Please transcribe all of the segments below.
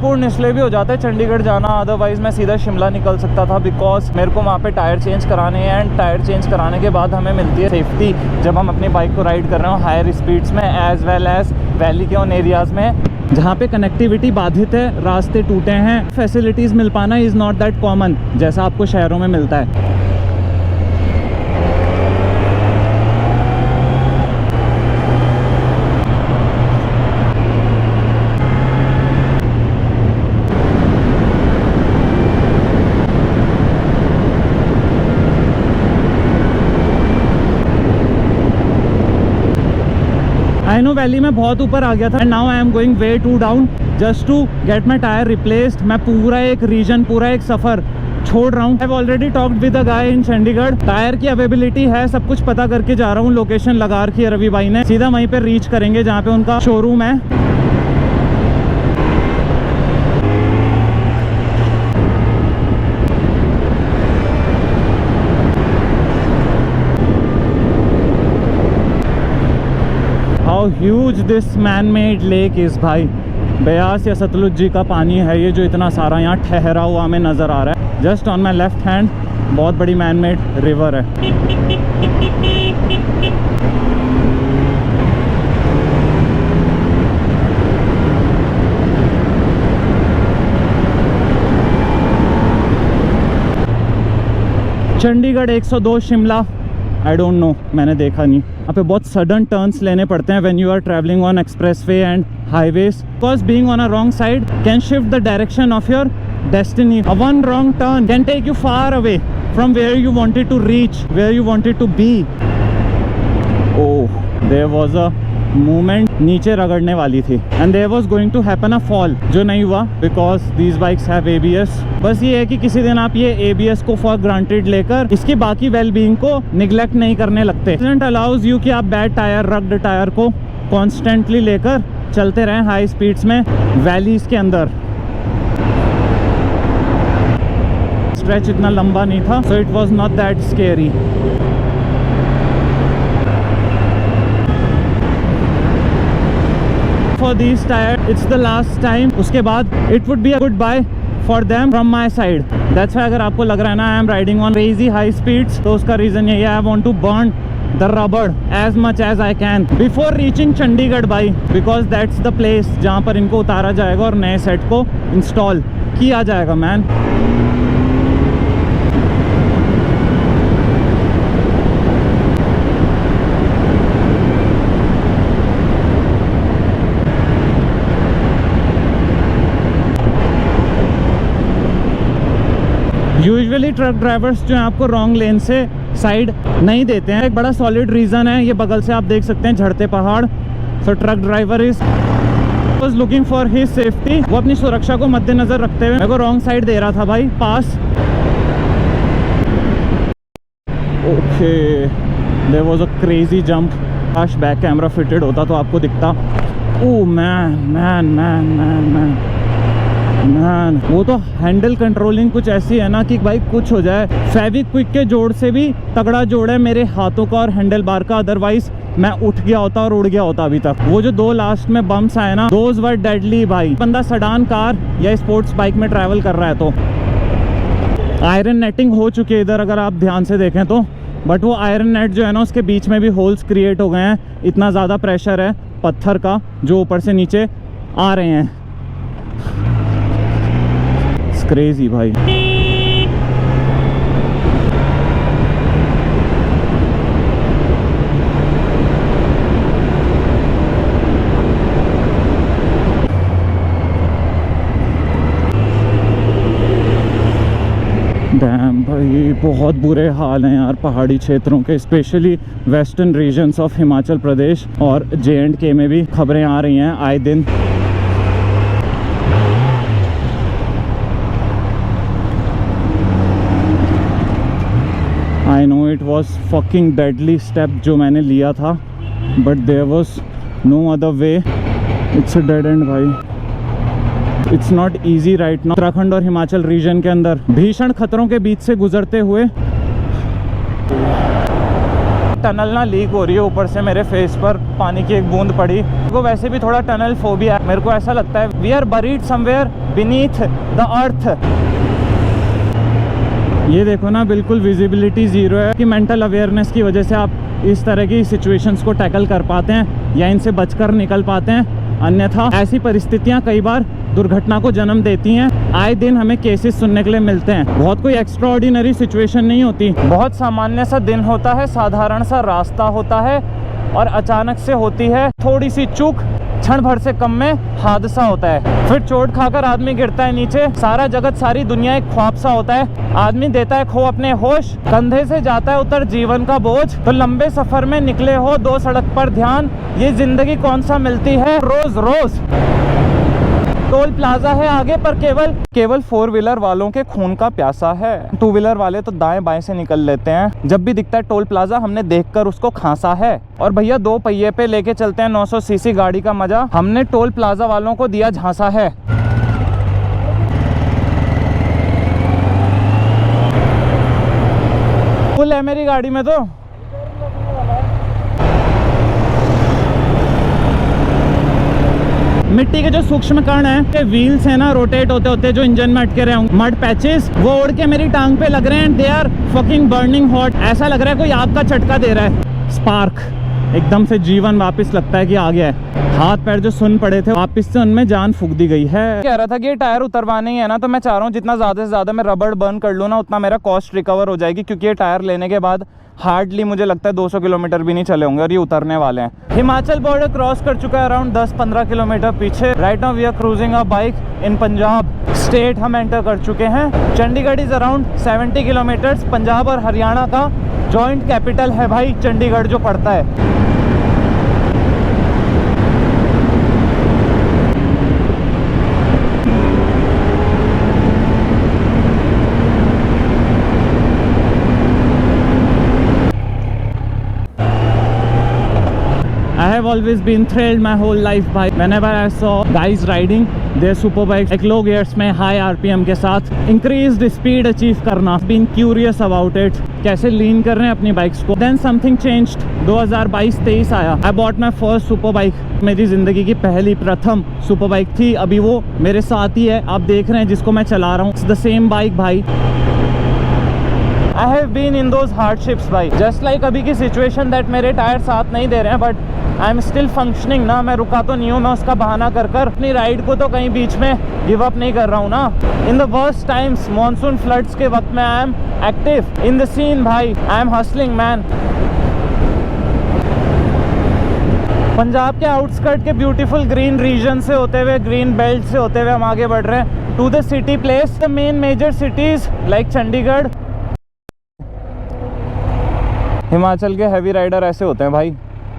महत्वपूर्ण इसलिए भी हो जाता है चंडीगढ़ जाना, अदरवाइज मैं सीधा शिमला निकल सकता था, बिकॉज मेरे को वहाँ पे टायर चेंज कराने हैं। एंड टायर चेंज कराने के बाद हमें मिलती है सेफ्टी जब हम अपनी बाइक को राइड कर रहे हो हायर स्पीड्स में, एज वेल एज वैली के उन एरियाज़ में जहाँ पे कनेक्टिविटी बाधित है, रास्ते टूटे हैं। फैसिलिटीज़ मिल पाना इज़ नॉट दैट कॉमन जैसा आपको शहरों में मिलता है। आई नो वैली में बहुत ऊपर आ गया था and now I am going way to down just to get my tyre replaced. मैं पूरा एक रीजन, पूरा एक सफ़र छोड़ रहा हूँ। I have already talked with a guy in Chandigarh. Tyre की अवेलेबिलिटी है, सब कुछ पता करके जा रहा हूँ। लोकेशन लगा रखी है रवि भाई ने, सीधा वहीं पे रीच करेंगे जहाँ पे उनका शोरूम है। How huge this man made lake is भाई। ब्यास या सतलुज जी का पानी है ये जो इतना सारा यहाँ ठहरा हुआ हमें नज़र आ रहा है। Just on my left hand बहुत बड़ी मैन मेड रिवर है। Chandigarh 102 Shimla I don't know, मैंने देखा नहीं। यहाँ पे बहुत सडन टर्न्स लेने पड़ते हैं when you are travelling on expressway and highways, because being on a wrong side can shift the direction of your destiny. A one wrong turn can take you far away from where you wanted to reach, where you wanted to be. Oh, there was a movement, नीचे रगड़ने वाली थी and there was going to happen a fall, जो नहीं हुआ because these bikes have ABS। बस ये है कि किसी दिन आप ये ABS को for granted लेकर इसकी बाकी well-being को neglect नहीं करने लगते। It allows you कि आप bad टायर, rugged टायर को constantly लेकर चलते रहें हाई स्पीड्स में वैलीज के अंदर। स्ट्रेच इतना लंबा नहीं था, so it was not that scary। For these tires, it's the last time। उसके बाद it would be a goodbye for them from my side। That's why अगर आपको लग रहा है ना I am riding on crazy high speeds, तो उसका reason यही है I want to burn the rubber as much as I can before reaching Chandigarh भाई, because that's the place जहाँ पर इनको उतारा जाएगा और नए सेट को इंस्टॉल किया जाएगा मैन। यूजुअली ट्रक ड्राइवर्स जो हैं आपको रॉन्ग लेन से साइड नहीं देते हैं। एक बड़ा सॉलिड रीज़न है, ये बगल से आप देख सकते हैं झड़ते पहाड़। So truck driver was looking for his safety, वो अपनी सुरक्षा को मद्देनजर रखते हुए मेरे को रॉन्ग साइड दे रहा था भाई पास। Okay, there was a crazy jump. काश बैक कैमरा फिटेड होता तो आपको दिखता। Oh man man man man man man, वो तो हैंडल कंट्रोलिंग कुछ ऐसी है ना कि भाई कुछ हो जाए। फेविक्विक के जोड़ से भी तगड़ा जोड़ है मेरे हाथों का और हैंडल बार का, अदरवाइज मैं उठ गया होता और उड़ गया होता अभी तक। वो जो दो लास्ट में बम्प्स आए ना, दोज वर डेडली भाई। बंदा सडान कार या स्पोर्ट्स बाइक में ट्रैवल कर रहा है तो आयरन नेटिंग हो चुकी है इधर अगर आप ध्यान से देखें तो, बट वो आयरन नेट जो है ना उसके बीच में भी होल्स क्रिएट हो गए हैं। इतना ज़्यादा प्रेशर है पत्थर का जो ऊपर से नीचे आ रहे हैं। क्रेजी भाई। डैम भाई, बहुत बुरे हाल हैं यार पहाड़ी क्षेत्रों के, specially western regions of Himachal Pradesh और JNK में भी खबरें आ रही हैं आए दिन। I know it was fucking deadly step जो मैंने लिया था, but there was no other way. It's a dead end भाई। It's not easy right now. Uttarakhand और हिमाचल रीजन के अंदर भीषण खतरों के बीच से गुजरते हुए टनल ना लीक हो रही है, ऊपर से मेरे फेस पर पानी की एक बूंद पड़ी। वो वैसे भी थोड़ा टनल फोबिया है, मेरे को ऐसा लगता है we are buried somewhere beneath the earth. ये देखो ना, बिल्कुल विजिबिलिटी ज़ीरो है कि मेंटल अवेयरनेस की वजह से आप इस तरह की सिचुएशंस को टैकल कर पाते हैं या इनसे बचकर निकल पाते हैं। अन्यथा ऐसी परिस्थितियां कई बार दुर्घटना को जन्म देती हैं। आए दिन हमें केसेस सुनने के लिए मिलते हैं। बहुत कोई एक्स्ट्रा ऑर्डिनरी सिचुएशन नहीं होती, बहुत सामान्य सा दिन होता है, साधारण सा रास्ता होता है और अचानक से होती है थोड़ी सी चूक, क्षण भर से कम में हादसा होता है। फिर चोट खाकर आदमी गिरता है नीचे, सारा जगत सारी दुनिया एक ख्वाब सा होता है। आदमी देता है खो अपने होश, कंधे से जाता है उतर जीवन का बोझ। तो लंबे सफर में निकले हो, दो सड़क पर ध्यान, ये जिंदगी कौन सा मिलती है रोज रोज। टोल प्लाजा है आगे, पर केवल 4 व्हीलर वालों के खून का प्यासा है। 2 व्हीलर वाले तो दाएं बाएं से निकल लेते हैं। जब भी दिखता है टोल प्लाजा, हमने देखकर उसको खांसा है। और भैया 2 पहिए पे लेके चलते हैं 900 सीसी गाड़ी का मजा, हमने टोल प्लाजा वालों को दिया झांसा है। फुल है मेरी गाड़ी में तो। मिट्टी के जो सूक्ष्म कण हैं, व्हील्स है ना, रोटेट होते होते जो इंजन में अटके रहे होंगे, मड पैचेस, वो उड़ के मेरी टांग पे लग रहे हैं। They are fucking burning hot. ऐसा लग रहा है कोई आग का झटका दे रहा है। स्पार्क, एकदम से जीवन वापस लगता है कि आ गया है। हाथ पैर जो सुन पड़े थे, वापस से उनमें जान फूंक दी गई है। कह रहा था कि ये टायर उतरवाने ही है ना, तो मैं चाह रहा हूँ जितना ज़्यादा से ज़्यादा मैं रबड़ बर्न कर लूँ ना, उतना मेरा कॉस्ट रिकवर हो जाएगी। क्योंकि ये टायर लेने के बाद हार्डली मुझे लगता है 200 किलोमीटर भी नहीं चले होंगे और ये उतरने वाले हैं। हिमाचल बॉर्डर क्रॉस कर चुका है अराउंड 10-15 किलोमीटर पीछे। Right now we are cruising a bike in Punjab state. हम एंटर कर चुके हैं। Chandigarh is around 70 kilometres. Punjab और हरियाणा का जॉइंट कैपिटल है भाई चंडीगढ़ जो पड़ता है। I have always been thrilled my whole life by whenever I saw guys riding their super bikes like low gears में high RPM के साथ increased speed achieve करना। Been curious about it, कैसे lean कर रहे हैं अपनी बाइक्स को। Then something changed। 2022-23 आया। I bought my first super bike। मेरी ज़िंदगी की पहली प्रथम सुपर बाइक थी। अभी वो मेरे साथ ही है, आप देख रहे हैं जिसको मैं चला रहा हूँ। It's the same bike भाई। I have been in those hardships भाई, just like अभी की situation that मेरे टायर साथ नहीं दे रहे हैं, but I am still functioning ना। मैं रुका तो नहीं हूँ, मैं उसका बहाना कर अपनी राइड को तो कहीं बीच में गिव अप नहीं कर रहा हूँ ना। In the worst times, monsoon floods के वक्त में I am active in the scene भाई। I am hustling man. Punjab के आउटस्कर्ट के ब्यूटीफुल ग्रीन रीजन से होते हुए, ग्रीन बेल्ट से होते हुए हम आगे बढ़ रहे हैं to the city place, the main major cities like Chandigarh. Himachal के हैवी राइडर ऐसे होते हैं भाई,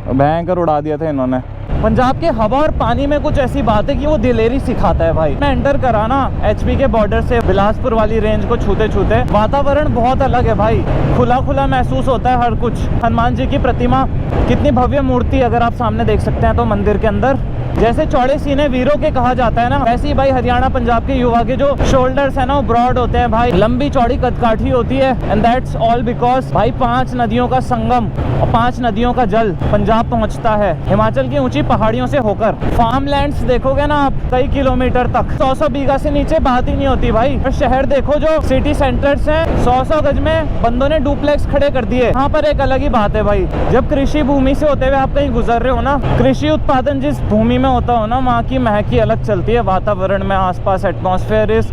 भयंकर उड़ा दिया था इन्होंने। पंजाब के हवा और पानी में कुछ ऐसी बात है कि वो दिलेरी सिखाता है भाई। मैं एंटर करा ना एचपी के बॉर्डर से बिलासपुर वाली रेंज को छूते छूते, वातावरण बहुत अलग है भाई। खुला खुला महसूस होता है हर कुछ। हनुमान जी की प्रतिमा, कितनी भव्य मूर्ति अगर आप सामने देख सकते हैं तो मंदिर के अंदर। जैसे चौड़े सीने वीरों के कहा जाता है ना, वैसे ही भाई हरियाणा पंजाब के युवा के जो शोल्डर्स है ना, वो ब्रॉड होते हैं भाई, लंबी चौड़ी कदकाठी होती है। एंड दैट्स ऑल बिकॉज भाई 5 नदियों का संगम और 5 नदियों का जल पंजाब पहुंचता है हिमाचल की ऊंची पहाड़ियों से होकर। फार्म लैंड्स देखोगे ना आप कई किलोमीटर तक, 100 बीघा से नीचे बात ही नहीं होती भाई। और शहर देखो जो सिटी सेंटर्स हैं, 100 गज में बंदों ने डुप्लेक्स खड़े कर दिए। यहाँ पर एक अलग ही बात है भाई। जब कृषि भूमि से होते हुए आप कहीं गुजर रहे हो ना, कृषि उत्पादन जिस भूमि में होता हो ना, वहाँ की महक ही अलग चलती है। वातावरण में आसपास एटमॉस्फेयर इज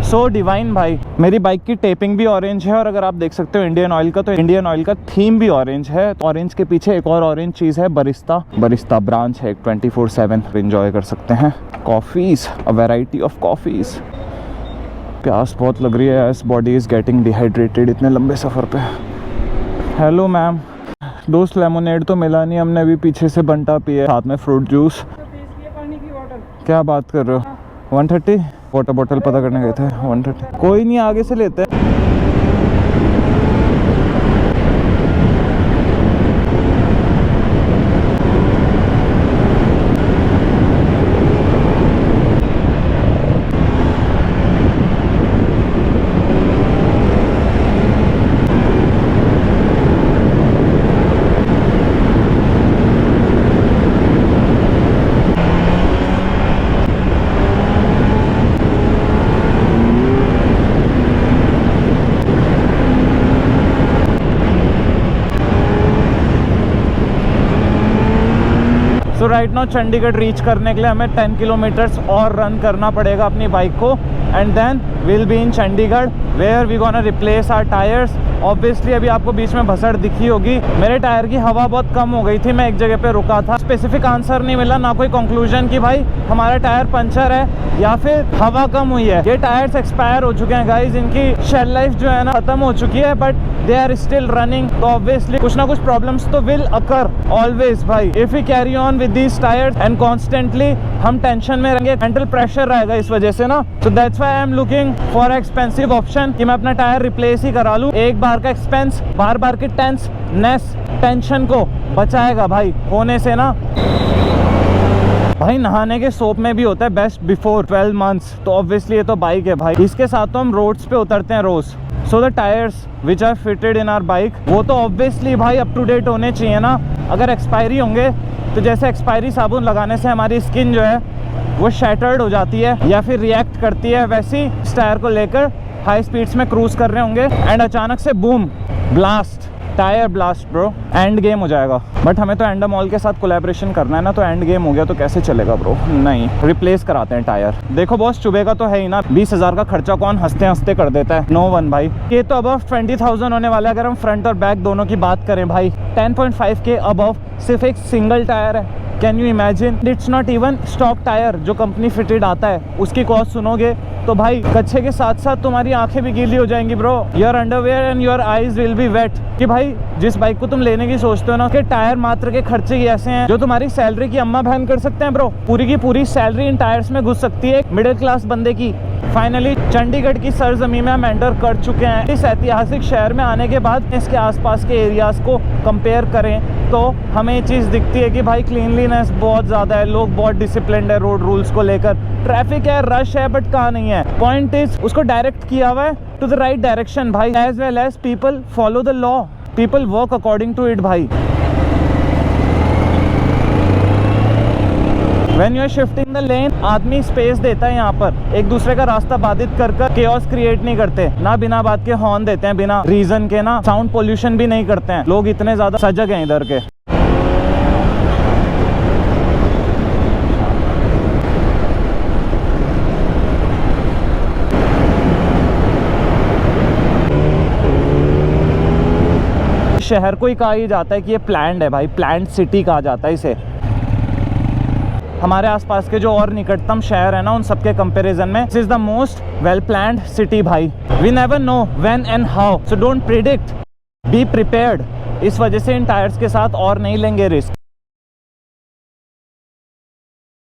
सो डिवाइन भाई। मेरी बाइक की टेपिंग भी ऑरेंज है और अगर आप देख सकते हो इंडियन ऑयल का, तो इंडियन ऑयल का थीम भी ऑरेंज है। ऑरेंज के पीछे एक और ऑरेंज चीज़ है, बरिस्ता ब्रांच है 24/7 एंजॉय कर सकते हैं। Coffees, a variety of coffees. प्यास बहुत लग रही है, S body is getting dehydrated इतने लंबे सफ़र पे। हेलो मैम, दोस्त लेमोनेड तो मिला नहीं, हमने अभी पीछे से बंटा पिया, साथ में फ्रूट जूस। क्या बात कर रहे हो? 130 वाटर बॉटल पता करने गए थे। 130 कोई नहीं, आगे से लेते हैं। सो राइट नाउ चंडीगढ़ रीच करने के लिए हमें 10 किलोमीटर्स और रन करना पड़ेगा अपनी बाइक को, and then will be in Chandigarh where we gonna replace our tyres. Obviously अभी आपको बीच में भसड़ दिखी होगी, मेरे टायर की हवा बहुत कम हो गई थी, मैं एक जगह पे रुका था, स्पेसिफिक आंसर नहीं मिला, ना कोई कंक्लूजन कि भाई हमारा टायर पंचर है या फिर हवा कम हुई है। ये टायर्स एक्सपायर हो चुके हैं गाइज, इनकी शेल लाइफ जो है ना खत्म हो चुकी है, but they are still running. तो ऑब्वियसली कुछ ना कुछ प्रॉब्लम्स तो विल अकर ऑलवेज भाई, if we carry on with these tyres and constantly हम टेंशन में रहेंगे, मेंटल प्रेशर रहेगा इस वजह से ना। So that's why I am looking for expensive option कि मैं अपना टायर रिप्लेस ही करा लूं। एक बार का एक्सपेंस बार बार की टेंसनेस टेंशन को बचाएगा भाई होने से ना। भाई नहाने के सोप में भी होता है बेस्ट बिफोर 12 मंथ्स, तो ऑब्वियसली ये तो बाइक है भाई, इसके साथ तो हम रोड्स पे उतरते हैं रोज। So the tyres which are fitted in our bike वो तो ऑब्वियसली भाई अप टू डेट होने चाहिए ना। अगर एक्सपायरी होंगे तो जैसे एक्सपायरी साबुन लगाने से हमारी स्किन जो है वो शैटर्ड हो जाती है या फिर रिएक्ट करती है, वैसी इस टायर को लेकर हाई स्पीड्स में क्रूज कर रहे होंगे एंड अचानक से boom blast, tyre blast bro, end game हो जाएगा। बट हमें तो एंडामॉल के साथ कोलैबोरेशन करना है ना, तो एंड गेम हो गया तो कैसे चलेगा ब्रो। नहीं, रिप्लेस कराते हैं टायर। देखो बॉस चुभेगा तो है ही ना, 20,000 का खर्चा कौन हंसते हंसते कर देता है। नो वन भाई, ये तो अबव 20,000 होने वाला है अगर हम फ्रंट और बैक दोनों की बात करें भाई। 10.5 के अबव सिर्फ एक सिंगल टायर है। Can you imagine, it's not even stock tyre जो कंपनी फिटेड आता है, उसकी कॉस्ट सुनोगे तो भाई कच्छे के साथ साथ तुम्हारी आंखें भी गीली हो जाएंगी bro. Your underwear and your eyes will be wet कि भाई जिस बाइक को तुम लेने की सोचते हो ना, कि टायर मात्र के खर्चे ही ऐसे हैं जो तुम्हारी सैलरी की अम्मा बहन कर सकते हैं ब्रो। पूरी की पूरी सैलरी इन टायर्स में घुस सकती है मिडिल क्लास बंदे की। फाइनली चंडीगढ़ की सरजमी में हम एंटर कर चुके हैं। इस ऐतिहासिक शहर में आने के बाद इसके आसपास के एरियाज को कंपेयर करें तो हमें ये चीज़ दिखती है कि भाई क्लीनलीनेस बहुत ज़्यादा है, लोग बहुत डिसिप्लिन्ड है रोड रूल्स को लेकर। ट्रैफिक है, रश है, बट कहाँ नहीं है। पॉइंट इज उसको डायरेक्ट किया हुआ है टू द राइट डायरेक्शन भाई, as well as people follow the law, people work according to it भाई। When you are shifting the lane, आदमी स्पेस देता है यहाँ पर, एक दूसरे का रास्ता बाधित कर कर केओस क्रिएट नहीं करते ना, बिना बात के हॉर्न देते हैं, बिना रीजन के ना साउंड पोल्यूशन भी नहीं करते हैं। लोग इतने ज्यादा सजग हैं इधर के। शहर को ही कहा ही जाता है कि ये प्लान्ड है भाई, प्लान्ड सिटी कहा जाता है इसे। हमारे आसपास के जो और निकटतम शहर है ना, उन सबके कंपैरिजन में this is the most well planned city भाई। We never know when and how, so don't predict, be prepared. इस वजह से इन टायर्स के साथ और नहीं लेंगे रिस्क।